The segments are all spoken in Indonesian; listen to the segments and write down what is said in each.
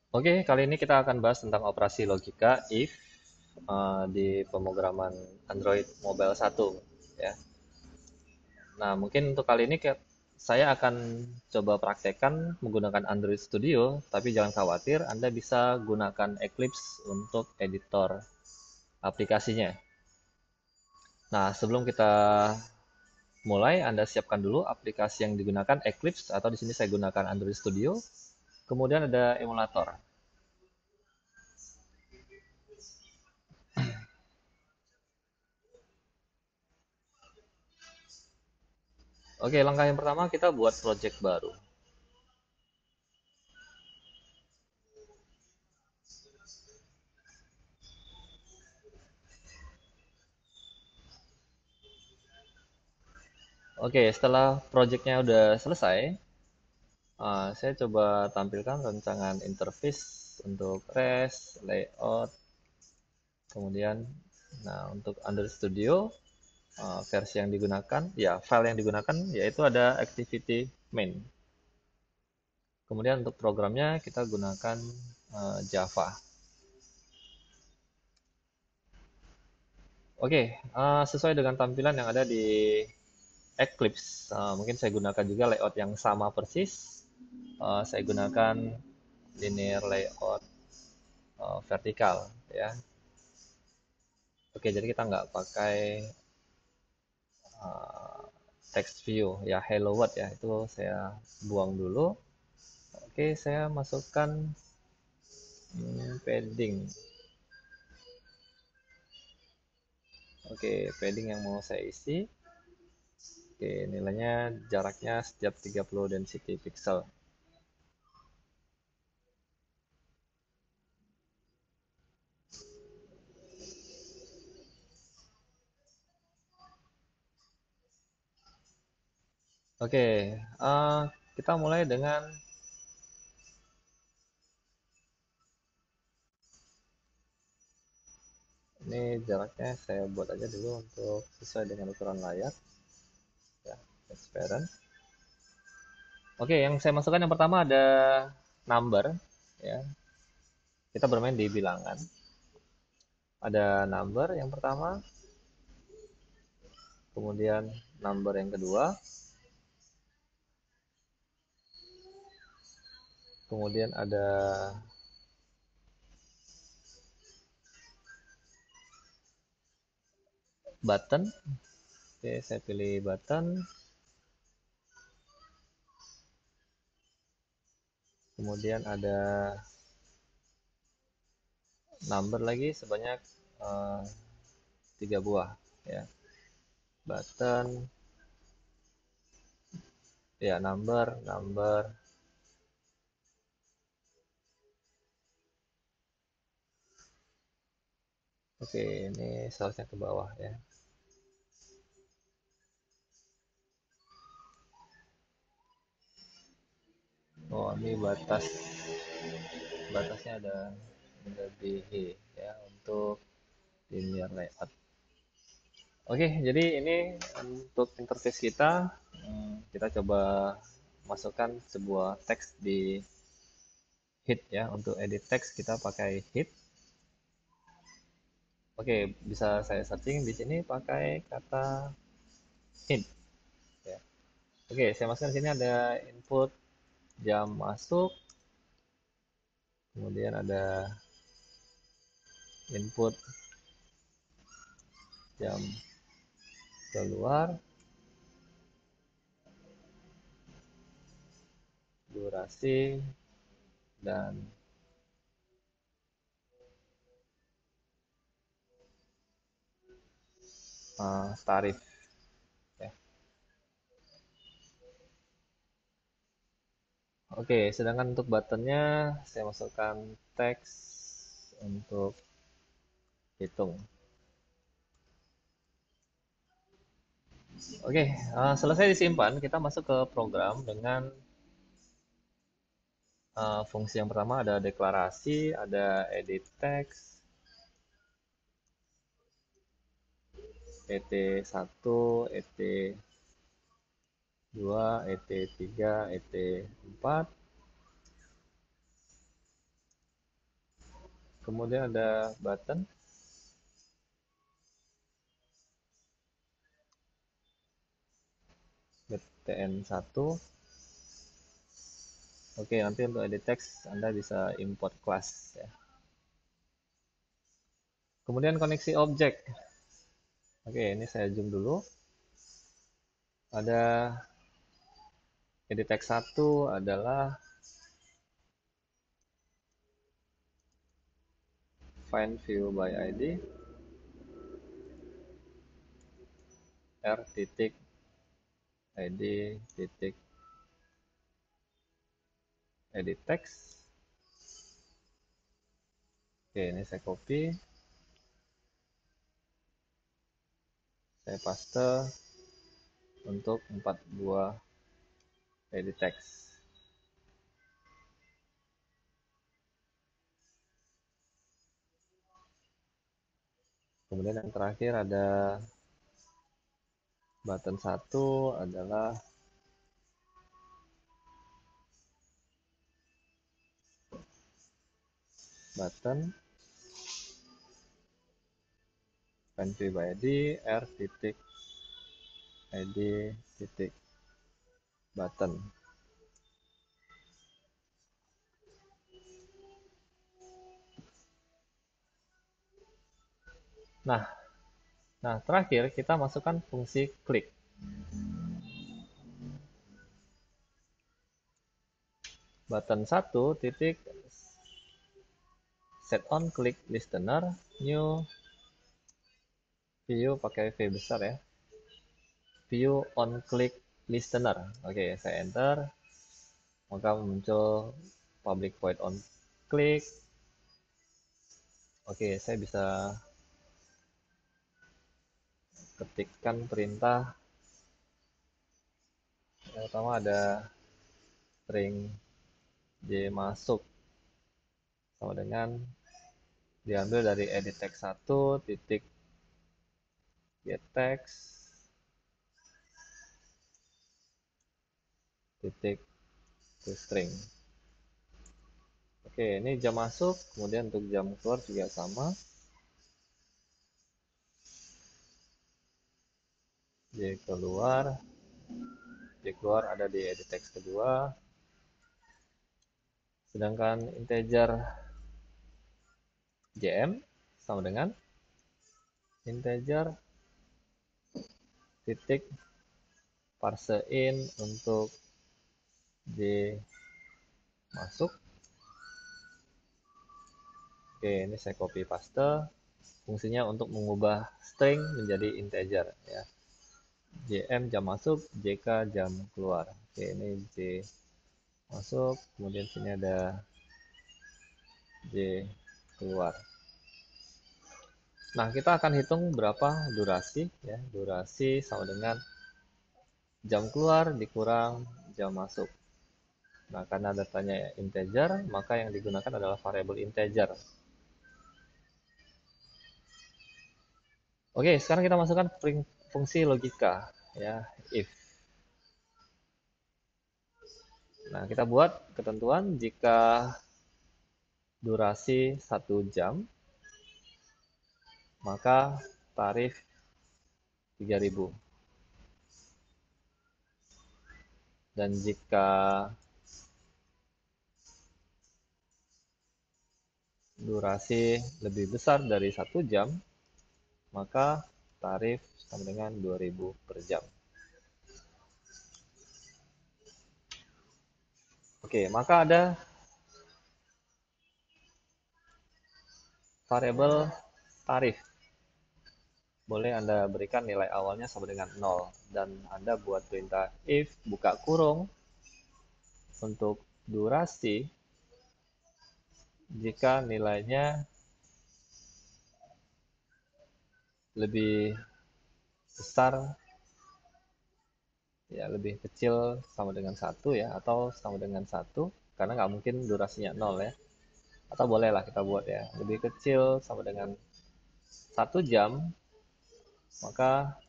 Oke, kali ini kita akan bahas tentang operasi logika if di pemrograman Android Mobile 1 ya. Nah, mungkin untuk kali ini saya akan coba praktekkan menggunakan Android Studio, tapi jangan khawatir, Anda bisa gunakan Eclipse untuk editor aplikasinya. Nah, sebelum kita mulai, Anda siapkan dulu aplikasi yang digunakan Eclipse atau di sini saya gunakan Android Studio. Kemudian ada emulator. Oke, langkah yang pertama kita buat project baru. Oke, setelah projectnya udah selesai, saya coba tampilkan rancangan interface untuk REST, layout, kemudian, nah untuk Android Studio, versi yang digunakan, ya file yang digunakan yaitu ada activity main. Kemudian untuk programnya kita gunakan Java. Oke, sesuai dengan tampilan yang ada di Eclipse, mungkin saya gunakan juga layout yang sama persis. Saya gunakan linear layout vertikal ya. Oke, jadi kita nggak pakai uh, text view ya, hello world ya, itu saya buang dulu. Oke, saya masukkan padding. Oke, padding yang mau saya isi. Oke, nilainya jaraknya setiap 30 density pixel. Oke, uh, kita mulai dengan ini jaraknya saya buat aja dulu untuk sesuai dengan ukuran layar ya, transparent. Oke, yang saya masukkan yang pertama ada number ya. Kita bermain di bilangan. Ada number yang pertama, kemudian number yang kedua, kemudian ada button. Oke, saya pilih button. Kemudian ada number lagi sebanyak uh, 3 buah ya. Button, ya number, number. Oke, ini seharusnya ke bawah ya. Oh, ini batasnya ada melebihi ya untuk linear layout. Oke, jadi ini untuk interface kita. Kita coba masukkan sebuah teks di hit ya. Untuk edit teks kita pakai hit. Oke, bisa saya searching di sini pakai kata hit ya. Oke, saya masukkan di sini ada input jam masuk, kemudian ada input jam keluar, durasi, dan tarif ya. Oke, sedangkan untuk buttonnya saya masukkan teks untuk hitung. Oke, selesai disimpan, kita masuk ke program dengan fungsi yang pertama ada deklarasi, ada edit text, ET1, ET2, ET3, ET4. kemudian ada button, btn1. Oke, nanti untuk edit text Anda bisa import class ya. Kemudian koneksi objek. Oke, ini saya zoom dulu. Ada edit text 1 adalah find view by ID r titik id titik edit text. Oke, ini saya copy, saya paste untuk 4 buah edit text. Kemudian yang terakhir ada button 1 adalah button find view by ID r titik id titik button. Nah, terakhir kita masukkan fungsi klik. Button 1 titik set on click listener new view, pakai V besar ya. View on click listener. Oke, saya enter. Maka muncul public void on click. Oke, saya bisa ketikkan perintah. Yang pertama ada string j masuk sama dengan diambil dari edit text 1 titik get text titik to string. Oke, ini jam masuk, kemudian untuk jam keluar juga sama. J keluar ada di edit text kedua. Sedangkan integer jm sama dengan integer titik parse in untuk j masuk. Oke, ini saya copy paste. Fungsinya untuk mengubah string menjadi integer ya. Jm jam masuk, jk jam keluar. Oke, ini j masuk, kemudian sini ada j keluar. Nah, kita akan hitung berapa durasi ya. Durasi sama dengan jam keluar dikurang jam masuk. Nah, karena datanya integer, maka yang digunakan adalah variabel integer. Oke, sekarang kita masukkan fungsi logika ya, if. Nah, kita buat ketentuan jika durasi 1 jam, maka tarif 3.000. Dan jika durasi lebih besar dari 1 jam, maka tarif sama dengan 2.000 per jam. Oke, maka ada variabel tarif. Boleh Anda berikan nilai awalnya sama dengan 0. Dan Anda buat perintah if buka kurung untuk durasi jika nilainya lebih besar ya, lebih kecil sama dengan 1 ya, atau sama dengan 1, karena nggak mungkin durasinya 0 ya. Atau bolehlah kita buat ya, lebih kecil sama dengan 1 jam, maka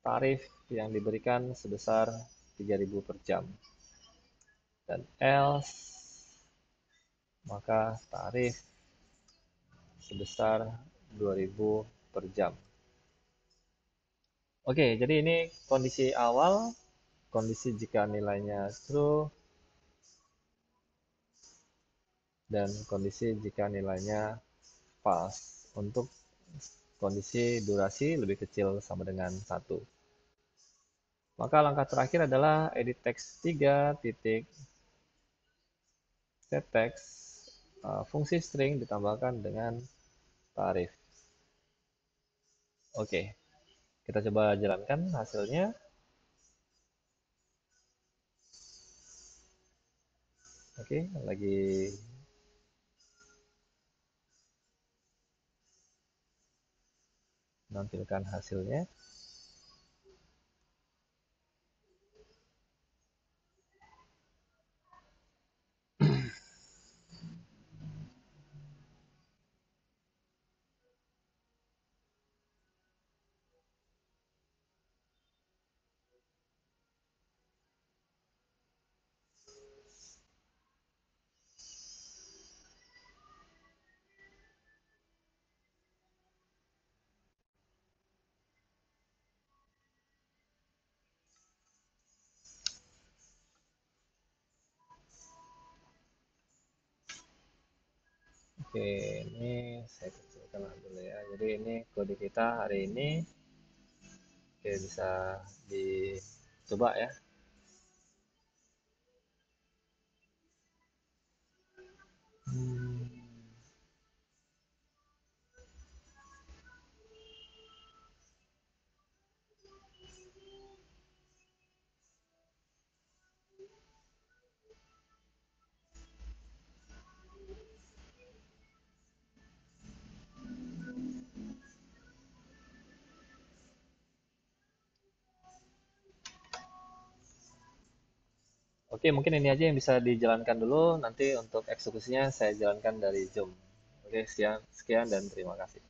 tarif yang diberikan sebesar 3.000 per jam. Dan else, maka tarif sebesar 2000 per jam. Oke, jadi ini kondisi awal, kondisi jika nilainya true, dan kondisi jika nilainya false. Untuk kondisi durasi lebih kecil sama dengan 1. Maka langkah terakhir adalah edit text 3 titik set text fungsi string ditambahkan dengan tarif. Oke, kita coba jalankan hasilnya. Oke, lagi menampilkan hasilnya. Oke, ini saya kecilkan dulu ya. Jadi ini kode kita hari ini. Oke, bisa dicoba ya. Oke, mungkin ini aja yang bisa dijalankan dulu. Nanti untuk eksekusinya saya jalankan dari Zoom. Oke, sekian dan terima kasih.